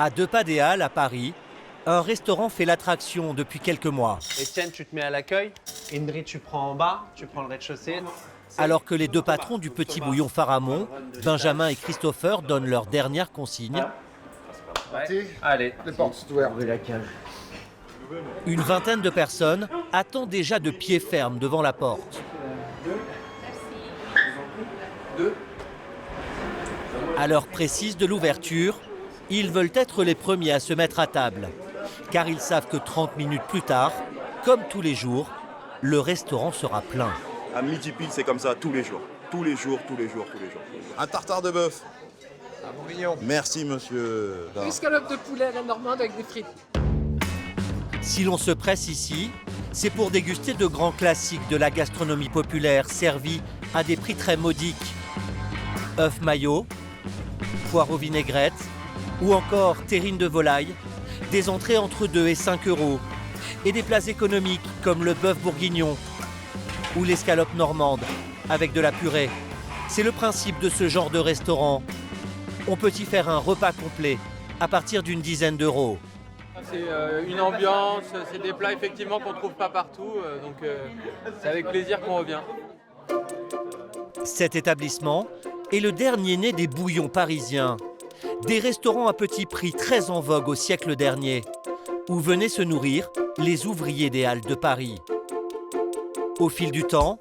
À 2 pas des Halles, à Paris, un restaurant fait l'attraction depuis quelques mois. Etienne, tu te mets à l'accueil. Indri, tu prends en bas, tu prends le rez-de-chaussée. Alors que les 2 patrons du Petit Bouillon Pharamond, Benjamin et Christopher, donnent leur dernière consigne. Ouais. Allez, Les portes sont ouvertes. Une vingtaine de personnes attendent déjà de pied ferme devant la porte. À l'heure précise de l'ouverture, ils veulent être les premiers à se mettre à table. Car ils savent que 30 minutes plus tard, comme tous les jours, le restaurant sera plein. À midi pile, c'est comme ça tous les jours. Tous les jours, tous les jours, tous les jours. Un tartare de bœuf. Un bourguignon. Merci, monsieur. Une escalope de poulet à la normande avec des frites. Si l'on se presse ici, c'est pour déguster de grands classiques de la gastronomie populaire servis à des prix très modiques. Œufs maillot, poireaux vinaigrette ou encore terrine de volaille, des entrées entre 2 et 5 euros et des plats économiques comme le bœuf bourguignon ou l'escalope normande avec de la purée. C'est le principe de ce genre de restaurant. On peut y faire un repas complet à partir d'une dizaine d'euros. C'est une ambiance, c'est des plats effectivement qu'on ne trouve pas partout, donc c'est avec plaisir qu'on revient. Cet établissement est le dernier né des bouillons parisiens, des restaurants à petit prix très en vogue au siècle dernier, où venaient se nourrir les ouvriers des Halles de Paris. Au fil du temps,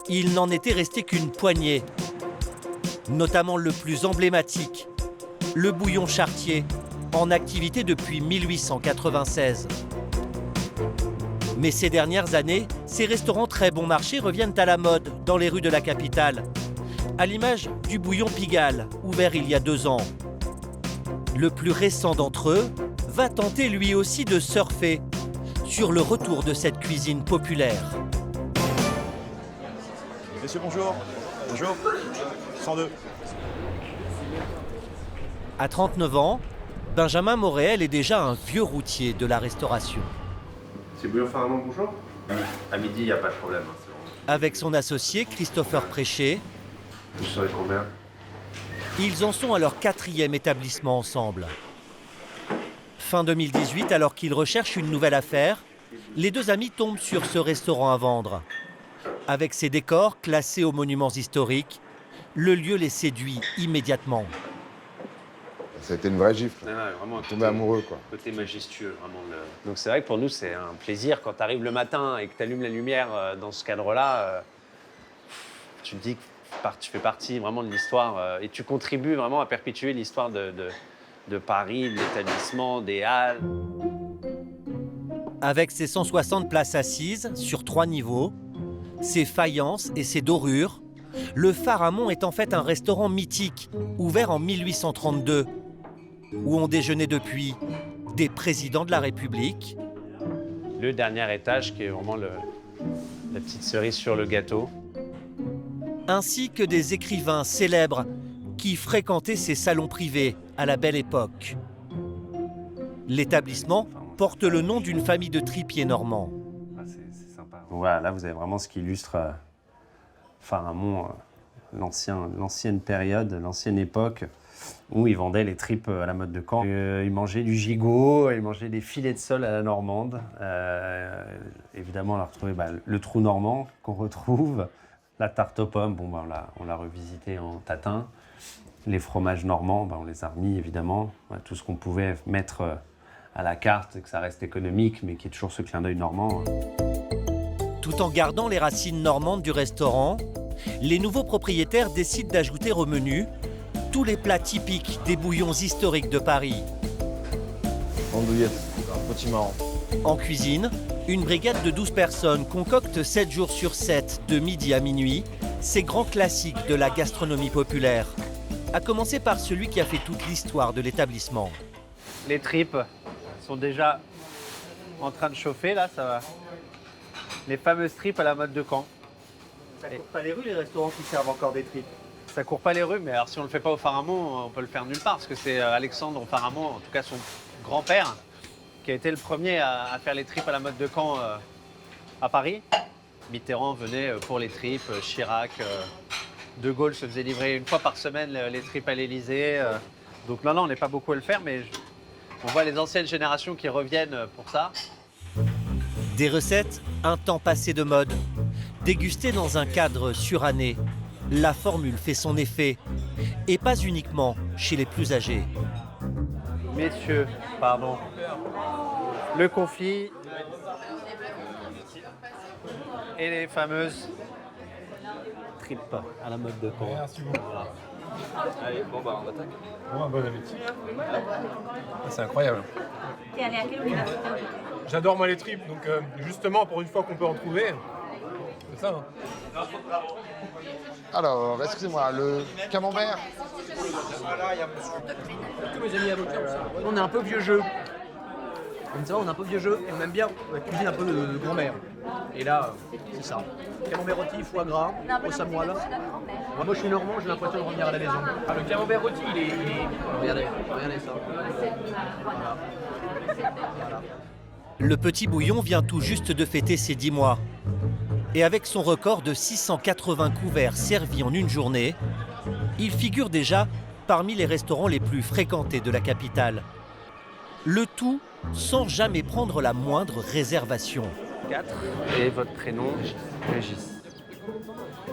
il n'en était resté qu'une poignée, notamment le plus emblématique, le bouillon Chartier, en activité depuis 1896. Mais ces dernières années, ces restaurants très bon marché reviennent à la mode dans les rues de la capitale, à l'image du bouillon Pigalle, ouvert il y a 2 ans. Le plus récent d'entre eux va tenter lui aussi de surfer sur le retour de cette cuisine populaire. Messieurs, bonjour. Bonjour. 102. À 39 ans, Benjamin Moréel est déjà un vieux routier de la restauration. C'est bouillon Pharamond, bonjour. À midi, il n'y a pas de problème. Avec son associé Christopher Préchet, Vous serez combien? ils en sont à leur 4e établissement ensemble. Fin 2018, alors qu'ils recherchent une nouvelle affaire, les 2 amis tombent sur ce restaurant à vendre. Avec ses décors classés aux monuments historiques, le lieu les séduit immédiatement. Ça a été une vraie gifle. Ouais, vraiment, Tombé amoureux, quoi. côté majestueux, vraiment. Donc c'est vrai que pour nous, c'est un plaisir quand tu arrives le matin et que tu allumes la lumière dans ce cadre-là. Tu te dis que tu fais partie vraiment de l'histoire et tu contribues vraiment à perpétuer l'histoire de Paris, de l'établissement, des Halles. Avec ses 160 places assises sur 3 niveaux, ses faïences et ses dorures, le Pharamond est en fait un restaurant mythique, ouvert en 1832, où ont déjeuné depuis des présidents de la République, Le dernier étage qui est vraiment la petite cerise sur le gâteau. ainsi que des écrivains célèbres qui fréquentaient ces salons privés à la Belle Époque. L'établissement porte le nom d'une famille de tripiers normands. Ah, c'est sympa. Voilà, là vous avez vraiment ce qui illustre Pharamond, l'ancienne période, l'ancienne époque où ils vendaient les tripes à la mode de Caen. Ils mangeaient du gigot, ils mangeaient des filets de sole à la normande. Évidemment, on a retrouvé le trou normand qu'on retrouve, la tarte aux pommes, on l'a revisité en tatin. Les fromages normands, on les a remis évidemment. Tout ce qu'on pouvait mettre à la carte, que ça reste économique, mais qui est toujours ce clin d'œil normand. Tout en gardant les racines normandes du restaurant, les nouveaux propriétaires décident d'ajouter au menu tous les plats typiques des bouillons historiques de Paris. Andouillette, potimarron. En cuisine, une brigade de 12 personnes concocte 7 jours sur 7, de midi à minuit, ces grands classiques de la gastronomie populaire. À commencer par celui qui a fait toute l'histoire de l'établissement. Les tripes sont déjà en train de chauffer, là, ça va. Les fameuses tripes à la mode de Caen. Ça court pas les rues, les restaurants qui servent encore des tripes. Ça court pas les rues, mais alors si on le fait pas au Pharamond, on peut le faire nulle part, parce que c'est Alexandre Pharamond, en tout cas son grand-père, qui a été le premier à faire les tripes à la mode de Caen à Paris. Mitterrand venait pour les tripes, Chirac, De Gaulle se faisait livrer une fois par semaine les tripes à l'Élysée. Donc non, on n'est pas beaucoup à le faire, mais On voit les anciennes générations qui reviennent pour ça. Des recettes, un temps passé de mode. Dégustées dans un cadre suranné, la formule fait son effet. Et pas uniquement chez les plus âgés. Messieurs, pardon. Le confit et les fameuses tripes à la mode de Caen. Merci beaucoup. Voilà. Allez, bon bah on attaque. Bon appétit. C'est incroyable. T'es allé à quelle université aujourd'hui? J'adore moi les tripes, donc justement pour une fois qu'on peut en trouver, c'est ça. Hein. Alors, excusez-moi, le camembert. Tous mes amis avocats aussi. On est un peu vieux jeu. Comme ça, on est un peu vieux jeu et on aime bien la cuisine un peu de grand-mère. Et là, c'est ça. Camembert rôti, foie gras, au samoil. Moi, je suis normand, j'ai l'impression de revenir à la maison. Ah, le camembert rôti, il est... Regardez ça. Voilà. Le petit bouillon vient tout juste de fêter ses 10 mois. Et avec son record de 680 couverts servis en une journée, il figure déjà parmi les restaurants les plus fréquentés de la capitale. Le tout sans jamais prendre la moindre réservation. 4. Et votre prénom, Régis.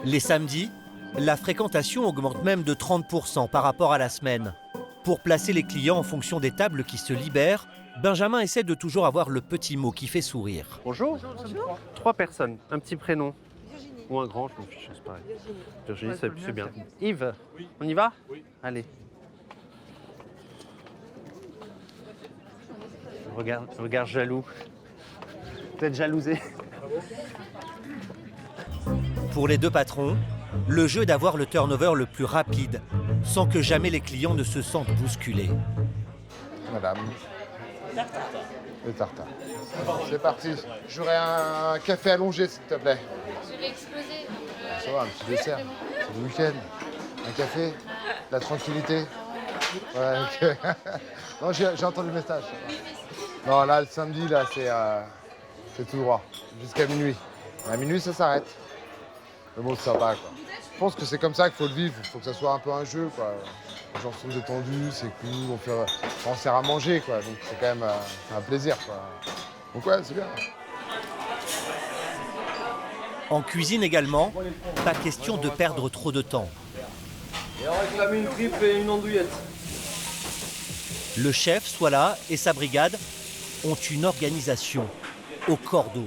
Les samedis, la fréquentation augmente même de 30% par rapport à la semaine. Pour placer les clients en fonction des tables qui se libèrent, Benjamin essaie de toujours avoir le petit mot qui fait sourire. Bonjour. 3 personnes. Un petit prénom. Virginie. Ou un grand, je m'en fiche, c'est pareil. Virginie, Ouais, c'est bien. bien. Yves, Oui. on y va? Oui. Allez. Regarde jaloux. Peut-être jalousé. Pour les deux patrons, le jeu est d'avoir le turnover le plus rapide, sans que jamais les clients ne se sentent bousculés. Madame. Le tartare. C'est parti. J'aurais un café allongé, s'il te plaît. Je l'ai explosé. Ça va, un petit dessert. C'est le week-end. Un café. La tranquillité. Ouais, ok. Non, j'ai entendu le message. Non, là, le samedi, là, c'est tout droit. Jusqu'à minuit. À minuit, ça s'arrête. Mais bon, c'est sympa, quoi. Je pense que c'est comme ça qu'il faut le vivre. Il faut que ça soit un peu un jeu, quoi. Les gens sont détendus, c'est cool, on sert à manger, quoi. Donc c'est quand même un plaisir, quoi. Donc ouais, c'est bien. En cuisine également, pas question de perdre trop de temps. Et on réclame une triple et une andouillette. Le chef, Soila, et sa brigade ont une organisation au cordeau.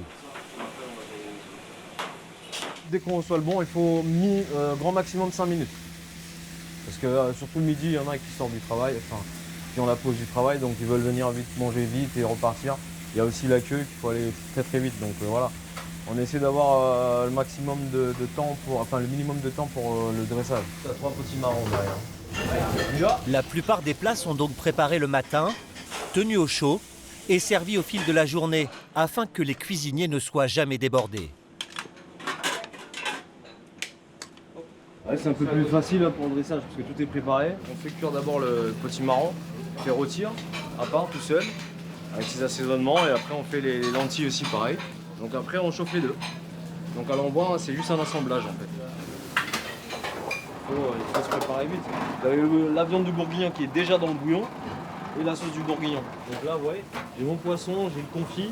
Dès qu'on reçoit le bon, il faut grand maximum 5 minutes. Parce que surtout le midi, il y en a qui sortent du travail, enfin, qui ont la pause du travail, donc ils veulent venir vite, manger vite et repartir. Il y a aussi la queue qu'il faut aller très très vite, donc voilà. On essaie d'avoir le maximum de temps le minimum de temps pour le dressage. T'as 3 petits marrons derrière. La plupart des plats sont donc préparés le matin, tenus au chaud et servis au fil de la journée afin que les cuisiniers ne soient jamais débordés. Ouais, c'est un peu plus facile pour le dressage parce que tout est préparé. On fait cuire d'abord le petit marron, on fait rôtir à part tout seul avec ses assaisonnements et après on fait les lentilles aussi pareil. Donc après on chauffe les deux. Donc à l'envoi c'est juste un assemblage en fait. Il faut se préparer vite. Vous avez la viande du bourguignon qui est déjà dans le bouillon et la sauce du bourguignon. Donc là vous voyez, j'ai mon poisson, j'ai le confit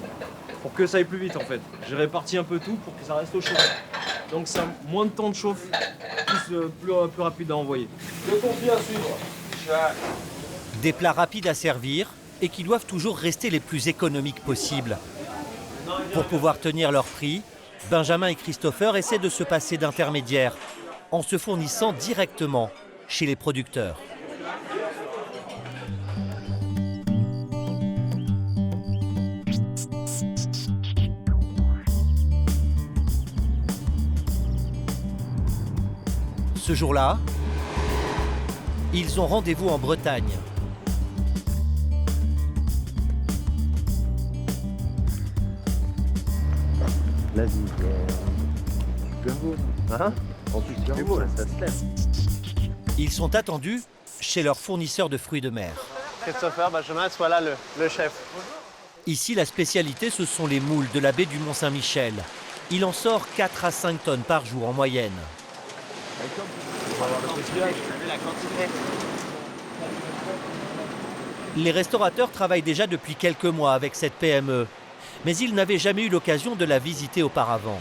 pour que ça aille plus vite en fait. J'ai réparti un peu tout pour que ça reste au chaud. Donc ça a moins de temps de chauffe, plus rapide à envoyer. Le confit à suivre. Des plats rapides à servir et qui doivent toujours rester les plus économiques possibles. Pour pouvoir tenir leur prix, Benjamin et Christopher essaient de se passer d'intermédiaires en se fournissant directement chez les producteurs. Ce jour-là, ils ont rendez-vous en Bretagne. La vie, super beau. Hein? En plus, super beau, là, ça se lève. Ils sont attendus chez leur fournisseur de fruits de mer. Christopher, Benjamin, soit là le chef. Ici, la spécialité, ce sont les moules de la baie du Mont-Saint-Michel. Il en sort 4 à 5 tonnes par jour en moyenne. Les restaurateurs travaillent déjà depuis quelques mois avec cette PME, mais ils n'avaient jamais eu l'occasion de la visiter auparavant.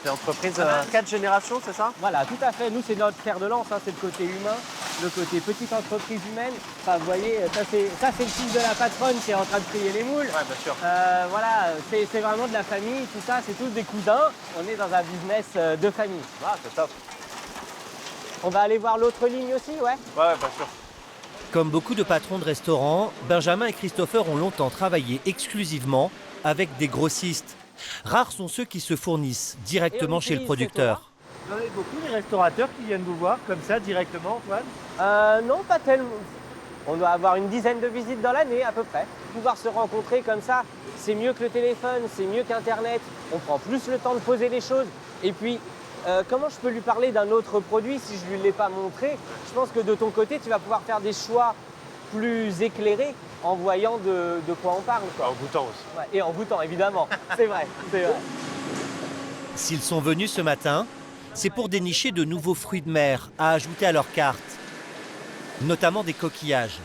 C'est entreprise 4 générations, c'est ça? Voilà, tout à fait. Nous, c'est notre fer de lance, hein, c'est le côté humain, le côté petite entreprise humaine. Enfin, vous voyez, ça c'est le fils de la patronne qui est en train de trier les moules. Ouais, bien sûr. Voilà, c'est vraiment de la famille, tout ça, c'est tous des cousins. On est dans un business de famille. Ah, c'est top. On va aller voir l'autre ligne aussi, ouais? Ouais, bien sûr. Comme beaucoup de patrons de restaurants, Benjamin et Christopher ont longtemps travaillé exclusivement avec des grossistes. Rares sont ceux qui se fournissent directement chez le producteur. Vous en avez beaucoup les restaurateurs qui viennent vous voir comme ça directement, Antoine? Non, pas tellement. On doit avoir une dizaine de visites dans l'année à peu près. Pouvoir se rencontrer comme ça, c'est mieux que le téléphone, c'est mieux qu'Internet. On prend plus le temps de poser les choses. Et puis, comment je peux lui parler d'un autre produit si je ne lui l'ai pas montré? Je pense que de ton côté, tu vas pouvoir faire des choix plus éclairés en voyant de quoi on parle, quoi. En goûtant aussi. Ouais, et en goûtant, évidemment. C'est vrai, c'est vrai. S'ils sont venus ce matin, c'est pour dénicher de nouveaux fruits de mer à ajouter à leur carte, notamment des coquillages.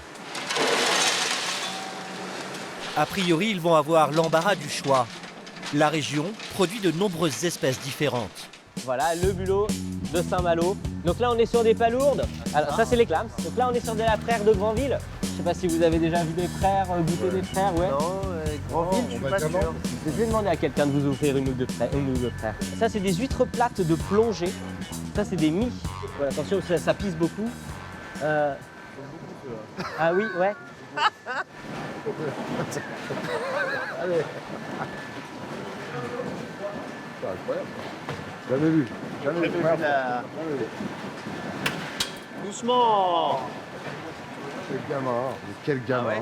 A priori, ils vont avoir l'embarras du choix. La région produit de nombreuses espèces différentes. Voilà, le bulot de Saint-Malo. Donc là, on est sur des palourdes. Alors ça, c'est les clams. Donc là, on est sur de la prairie de Granville. Je ne sais pas si vous avez déjà vu des frères, goûter des frères, ouais. Non, Granville, je suis pas sûr. Je vais demander à quelqu'un de vous offrir une ou deux frères. Ça, c'est des huîtres plates de plongée. Ça, c'est des mie. Voilà, attention, ça pisse beaucoup. Ah oui, ouais. Allez. C'est incroyable. Jamais vu. Jamais vu. Doucement. Quel gamin. Mais quel gamin. Ah ouais.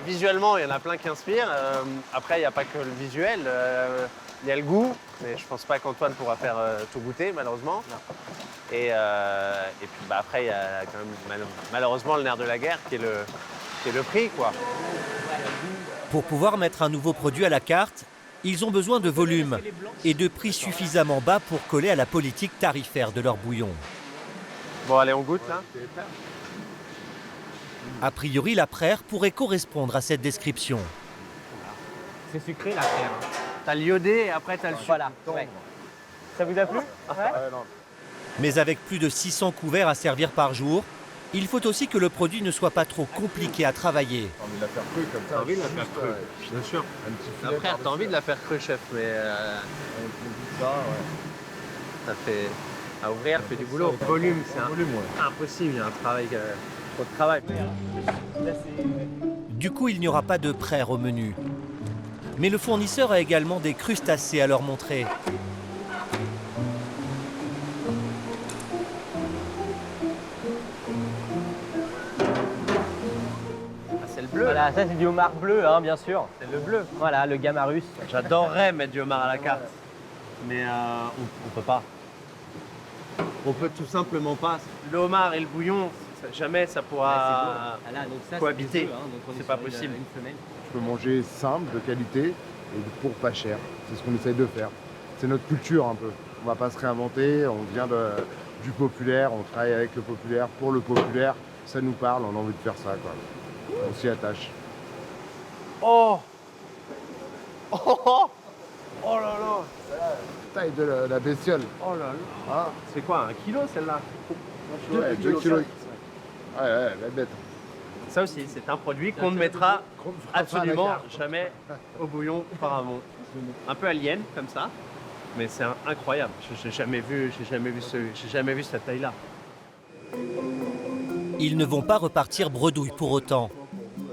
Visuellement, il y en a plein qui inspirent. Après, il n'y a pas que le visuel. Il y a le goût, mais je pense pas qu'Antoine pourra faire tout goûter, malheureusement. Et puis après, il y a quand même malheureusement le nerf de la guerre qui est le prix, quoi. Pour pouvoir mettre un nouveau produit à la carte, ils ont besoin de volume et de prix suffisamment bas pour coller à la politique tarifaire de leur bouillon. Bon, allez, on goûte là. A priori, la praire pourrait correspondre à cette description. C'est sucré, la crème. T'as l'iodé et après t'as le sucre. Voilà, ouais. Ça vous a plu? Ouais. Mais avec plus de 600 couverts à servir par jour, il faut aussi que le produit ne soit pas trop compliqué à travailler. T'as envie de la faire crue comme ça. T'as envie de la faire crue, bien sûr. Après, t'as envie de la faire crue, chef, mais ça fait à ouvrir, fait du boulot. Le volume, c'est impossible, il y a un travail, trop de travail. Du coup, il n'y aura pas de praire au menu. Mais le fournisseur a également des crustacés à leur montrer. C'est le bleu. Voilà, ça c'est du homard bleu, hein, bien sûr. C'est le bleu. Voilà, le gamarus. J'adorerais mettre du homard à la carte, mais on peut pas. On peut tout simplement pas. Le homard et le bouillon, jamais ça pourra cohabiter. C'est pas possible. Tu peux manger simple, de qualité et pour pas cher. C'est ce qu'on essaye de faire. C'est notre culture un peu. On va pas se réinventer, on vient du populaire, on travaille avec le populaire, pour le populaire. Ça nous parle, on a envie de faire ça, quoi. On s'y attache. Oh oh oh oh là là. Taille de la bestiole. Oh là là. Ah. C'est quoi, 1 kilo celle-là? Ouais, 2 kilos. Ouais, la bête. Ça aussi, c'est un produit qu'on ne mettra absolument jamais au bouillon auparavant. Un peu alien comme ça, mais c'est incroyable. J'ai jamais vu cette taille-là. Ils ne vont pas repartir bredouille pour autant.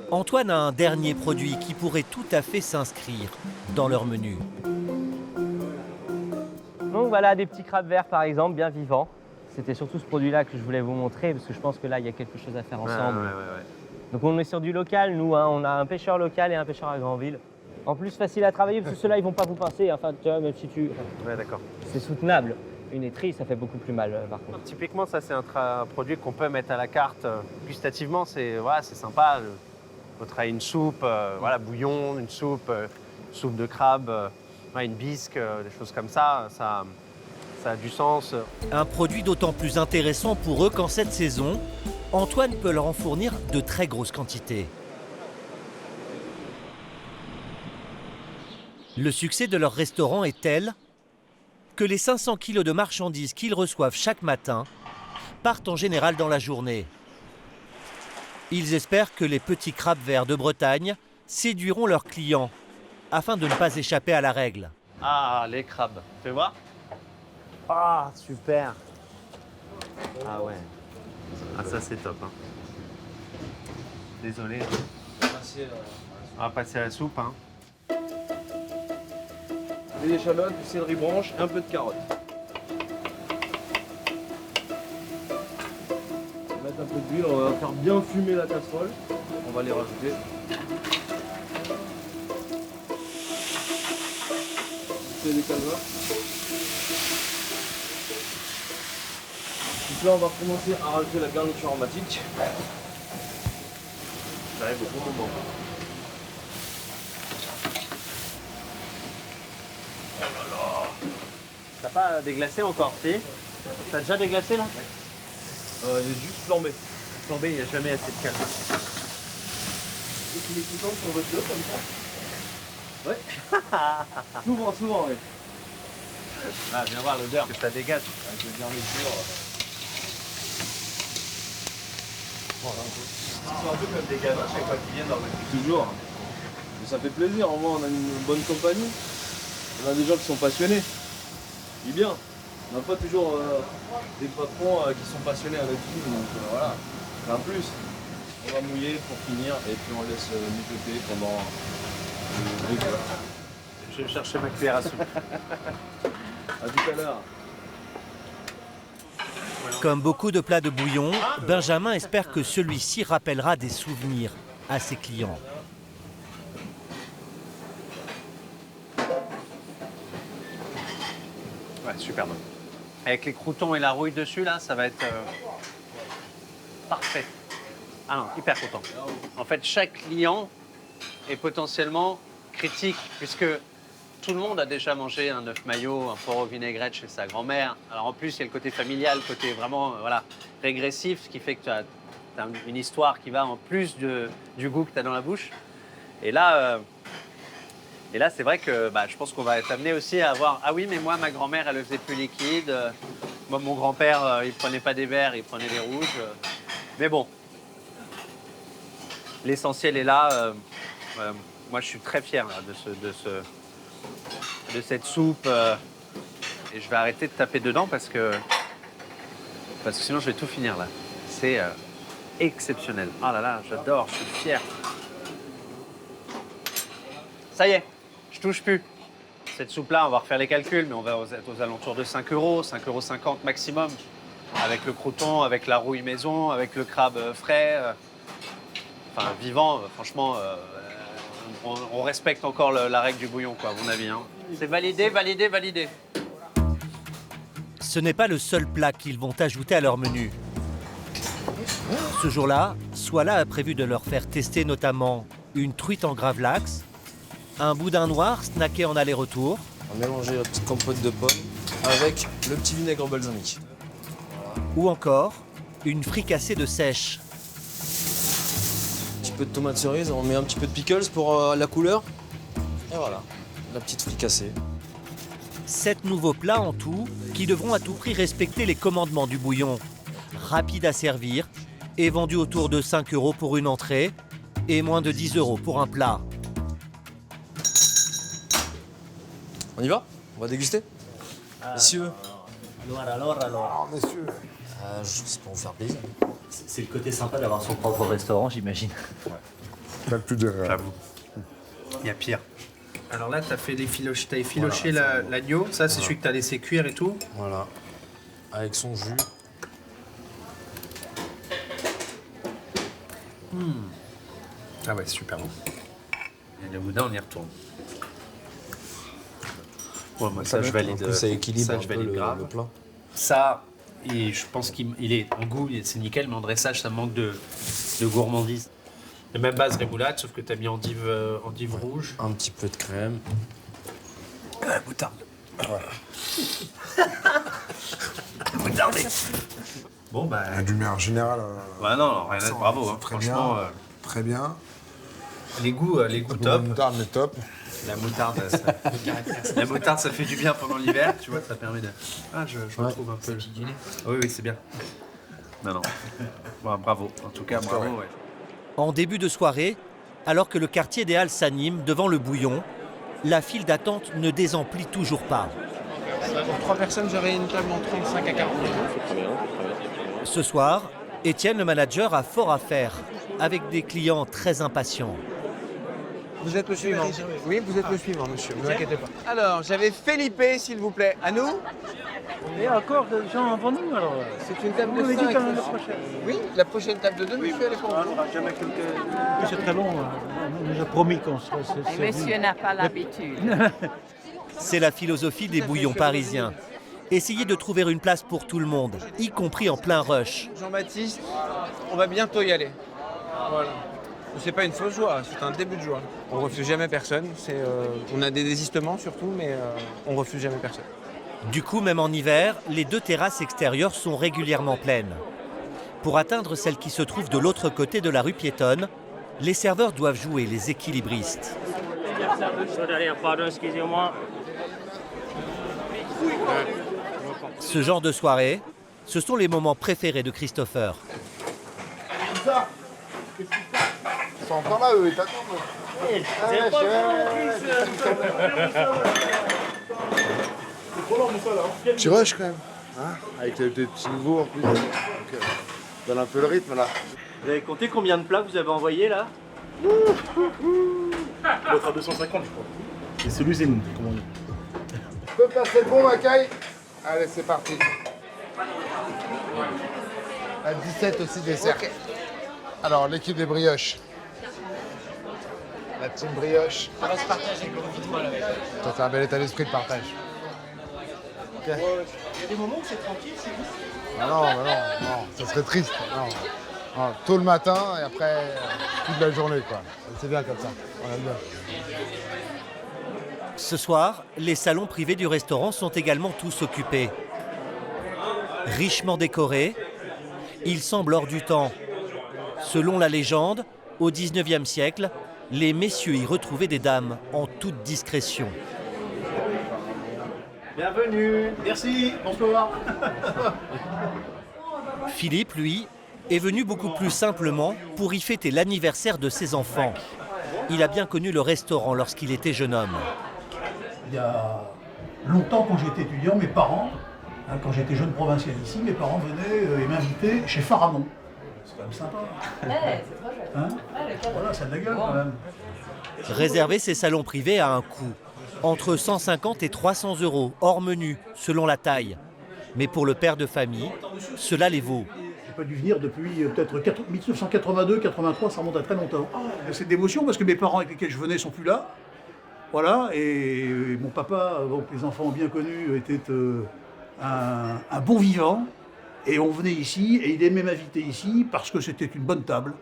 Antoine a un dernier produit qui pourrait tout à fait s'inscrire dans leur menu. Donc voilà, des petits crabes verts par exemple, bien vivants. C'était surtout ce produit-là que je voulais vous montrer parce que je pense que là, il y a quelque chose à faire ensemble. Ouais. Donc on est sur du local, nous, hein. On a un pêcheur local et un pêcheur à Granville. En plus, facile à travailler parce que ceux-là, ils vont pas vous pincer. Enfin, tu vois, même si tu... Ouais, d'accord. C'est soutenable. Une étrie, ça fait beaucoup plus mal, par contre. Typiquement, ça, c'est un produit qu'on peut mettre à la carte. Gustativement, c'est sympa. On travaille une soupe, bouillon, une soupe de crabe, une bisque, des choses comme ça. Ça a du sens. Un produit d'autant plus intéressant pour eux qu'en cette saison, Antoine peut leur en fournir de très grosses quantités. Le succès de leur restaurant est tel que les 500 kilos de marchandises qu'ils reçoivent chaque matin partent en général dans la journée. Ils espèrent que les petits crabes verts de Bretagne séduiront leurs clients afin de ne pas échapper à la règle. Ah, les crabes. Fais voir. Ah, super. Ah ouais. Ah, ça, c'est top. Hein. Désolé. On va passer à la soupe. Hein. Des échalotes, du céleri branche et un peu de carotte. On va mettre un peu d'huile, on va faire bien fumer la casserole. On va les rajouter. C'est des calvas. Donc là, on va commencer à rajouter la garniture aromatique. J'arrive au bon moment. T'as pas déglacé encore, si? T'as déjà déglacé là? J'ai juste flambé. Flambé, il n'y a jamais assez de café. Et tu les coupes sur votre dos comme ça? Ouais. souvent, ouais. Ah, viens voir l'odeur que ça dégage. Avec la garniture. C'est un peu comme des gamins chaque fois qu'ils viennent dans le... Toujours. Mais ça fait plaisir, au moins on a une bonne compagnie. On a des gens qui sont passionnés. Et bien, on n'a pas toujours des patrons qui sont passionnés avec nous, donc voilà. En plus, on va mouiller pour finir et puis on laisse mijoter pendant 2 heures. Je vais chercher ma cuillère à soupe. A tout à l'heure. Comme beaucoup de plats de bouillon, Benjamin espère que celui-ci rappellera des souvenirs à ses clients. Ouais, super bon. Avec les croûtons et la rouille dessus, là, ça va être parfait. Ah non, hyper content. En fait, chaque client est potentiellement critique, puisque tout le monde a déjà mangé un œuf mayo, un porc au vinaigrette chez sa grand-mère. Alors en plus, il y a le côté familial, le côté vraiment voilà, régressif, ce qui fait que tu as une histoire qui va en plus du goût que tu as dans la bouche. Et là, c'est vrai que je pense qu'on va être amené aussi à avoir... Ah oui, mais moi, ma grand-mère, elle le faisait plus liquide. Moi, mon grand-père, il prenait pas des verts, il prenait des rouges. Mais bon, l'essentiel est là. Moi, je suis très fier là, de cette soupe. Et je vais arrêter de taper dedans parce que sinon, je vais tout finir là. C'est exceptionnel. Ah là là, j'adore, je suis fier. Ça y est. Je touche plus. Cette soupe-là, on va refaire les calculs, mais on va être aux alentours de 5 €, 5,50 € maximum. Avec le croûton, avec la rouille maison, avec le crabe frais. Enfin, vivant, franchement, on respecte encore la règle du bouillon, quoi, à mon avis. Hein. C'est validé, validé, validé. Ce n'est pas le seul plat qu'ils vont ajouter à leur menu. Ce jour-là, Soila a prévu de leur faire tester notamment une truite en gravlax, un boudin noir snacké en aller-retour. On va mélanger la petite compote de pommes avec le petit vinaigre balsamique. Ou encore une fricassée de sèche. Un petit peu de tomate cerise, on met un petit peu de pickles pour la couleur. Et voilà, la petite fricassée. 7 nouveaux plats en tout qui devront à tout prix respecter les commandements du bouillon. Rapide à servir et vendu autour de 5 € pour une entrée et moins de 10 € pour un plat. On y va? On va déguster? Messieurs? Alors, messieurs. C'est pour vous faire plaisir. C'est le côté sympa d'avoir son propre restaurant, j'imagine. Pas plus d'erreur. J'avoue. Il y a pire. Alors là, tu as fait effiloché l'agneau. Ça, c'est celui que tu as laissé cuire et tout. Voilà. Avec son jus. Ah ouais, super bon. Et le boudin, on y retourne. Ouais, moi, ça, je valide. En plus, ça équilibre ça, un je peu valide grave. le plat. Ça, et je pense qu'il est en goût, c'est nickel, mais en dressage, ça manque de gourmandise. La même base rémoulade, sauf que tu as mis endive rouge. Un petit peu de crème. Moutarde. Ouais. Moutarde. Bon, bah. D'une manière générale. Ouais, non, rien à dire, bravo. Hein. Très Franchement, bien. Très bien. Les goûts top. La moutarde, mais top. La moutarde, la moutarde, ça fait du bien pendant l'hiver, tu vois, ça permet de. Ah, je retrouve un peu. Oui, oui, c'est bien. Non. Bon, bravo. En tout cas, bravo. Ouais. En début de soirée, alors que le quartier des Halles s'anime devant le bouillon, la file d'attente ne désemplit toujours pas. Pour 3 personnes, j'aurai une table en 35 à 40 minutes. Ce soir, Étienne, le manager, a fort à faire, avec des clients très impatients. Vous êtes le suivant. Oui, vous êtes le suivant, monsieur, ne vous inquiétez pas. Alors, j'avais Felipe, s'il vous plaît. À nous? Il y a encore des gens avant nous alors. C'est une table de 5. La prochaine. Oui, la prochaine table de 2, monsieur, elle est pour vous. Jamais quelqu'un. C'est très long. On nous a promis qu'on serait. Monsieur n'a pas l'habitude. C'est la philosophie des bouillons parisiens. Essayer de trouver une place pour tout le monde, y compris en plein rush. Jean-Baptiste, on va bientôt y aller. Voilà. C'est pas une fausse joie, c'est un début de joie. On refuse jamais personne. On a des désistements surtout, mais on refuse jamais personne. Du coup, même en hiver, les 2 terrasses extérieures sont régulièrement pleines. Pour atteindre celle qui se trouve de l'autre côté de la rue piétonne, les serveurs doivent jouer les équilibristes. Pardon, excusez-moi. Ce genre de soirée, ce sont les moments préférés de Christopher. Ils sont encore là, eux, ils t'attendent. Tu rushes quand même, hein, avec les petits nouveaux en plus. Donc, donne un peu le rythme là. Vous avez compté combien de plats vous avez envoyés là? L'autre à 250, je crois. Et c'est l'usine, comme on dit. Tu peux placer le bon, Macaille? Allez, c'est parti. À 17 aussi dessert. Okay. Alors, l'équipe des brioches. La team brioche. Ça va se partager comme avec. Toi, t'as un bel état d'esprit de partage. Okay. Il y a des moments où c'est tranquille, c'est juste. Ah non, ça serait triste. Non, tôt le matin et après toute la journée, quoi. C'est bien comme ça, on aime bien. Ce soir, les salons privés du restaurant sont également tous occupés. Richement décorés, ils semblent hors du temps. Selon la légende, au XIXe siècle, les messieurs y retrouvaient des dames en toute discrétion. Bienvenue, merci, bonsoir. Philippe, lui, est venu beaucoup plus simplement pour y fêter l'anniversaire de ses enfants. Il a bien connu le restaurant lorsqu'il était jeune homme. Il y a longtemps, quand j'étais étudiant, mes parents, quand j'étais jeune provincial ici, mes parents venaient et m'invitaient chez Pharamond. C'est quand même sympa. Ouais, c'est trop chouette. Hein, voilà, ça a de la gueule quand même. Réserver ses salons privés a un coût. Entre 150 et 300 €, hors menu, selon la taille. Mais pour le père de famille, cela les vaut. J'ai pas dû venir depuis peut-être 1982-83, ça remonte à très longtemps. C'est d'émotion parce que mes parents avec lesquels je venais sont plus là. Voilà, et mon papa, donc les enfants ont bien connu, était un bon vivant. Et on venait ici, et il aimait m'inviter ici parce que c'était une bonne table.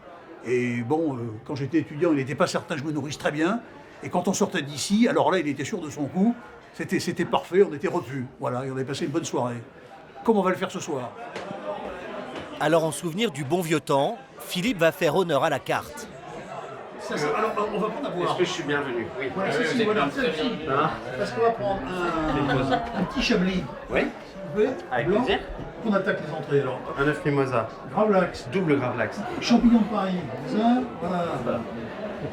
Et bon, quand j'étais étudiant, il n'était pas certain que je me nourrisse très bien. Et quand on sortait d'ici, alors là, il était sûr de son coup. C'était parfait, on était repus. Voilà, et on avait passé une bonne soirée. Comme on va le faire ce soir. Alors, en souvenir du bon vieux temps, Philippe va faire honneur à la carte. Alors, on va prendre à boire. Est-ce que je suis bienvenu? Oui. Voilà, ceci, voilà, celle-ci. Parce qu'on va prendre un petit chablis. Oui. S'il vous plaît. Avec blanc. plaisir. On attaque les entrées alors. Un œuf mimosa. Gravlax. Double gravlax. Champignons de Paris. Ça, voilà.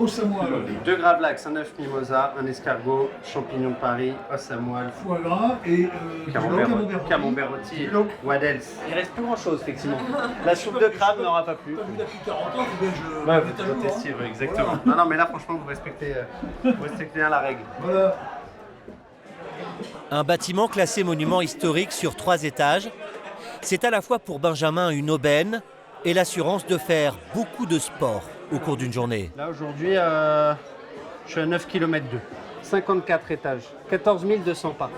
Os à moelle. 2 gravlax, un œuf mimosa, un escargot, champignons de Paris, os à moelle. Foie gras et camembert rôti. What else? Il reste plus grand chose effectivement. La soupe de crabe n'aura pas plu. Comme depuis 40 ans, faut bien que je. Ouais, vous testiez, exactement. Voilà. Non, mais là, franchement, vous respectez bien la règle. Voilà. Un bâtiment classé monument historique sur 3 étages, c'est à la fois pour Benjamin une aubaine et l'assurance de faire beaucoup de sport au cours d'une journée. Là, aujourd'hui, je suis à 9 km 2. 54 étages, 14 200 pas.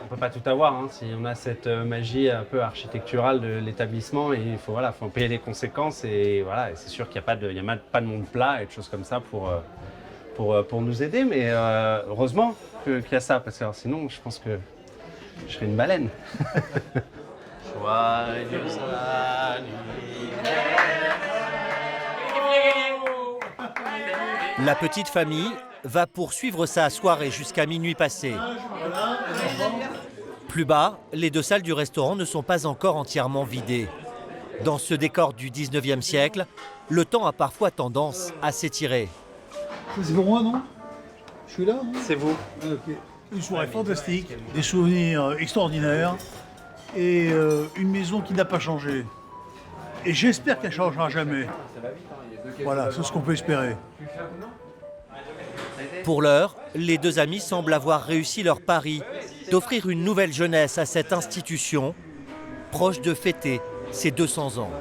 On peut pas tout avoir, hein, si on a cette magie un peu architecturale de l'établissement, et il faut en payer les conséquences, et voilà, et c'est sûr qu'il n'y a pas de monde plat et de choses comme ça pour nous aider, mais heureusement qu'il y a ça, parce que sinon je pense que je serais une baleine. Joyeux La petite famille va poursuivre sa soirée jusqu'à minuit passé. Plus bas, les deux salles du restaurant ne sont pas encore entièrement vidées. Dans ce décor du 19e siècle, le temps a parfois tendance à s'étirer. C'est pour moi, non? Je suis là, non? C'est vous. Ah, ok. Une soirée fantastique, des souvenirs extraordinaires et une maison qui n'a pas changé. Et j'espère qu'elle ne changera jamais. Voilà, c'est ce qu'on peut espérer. Pour l'heure, les deux amis semblent avoir réussi leur pari d'offrir une nouvelle jeunesse à cette institution, proche de fêter ses 200 ans.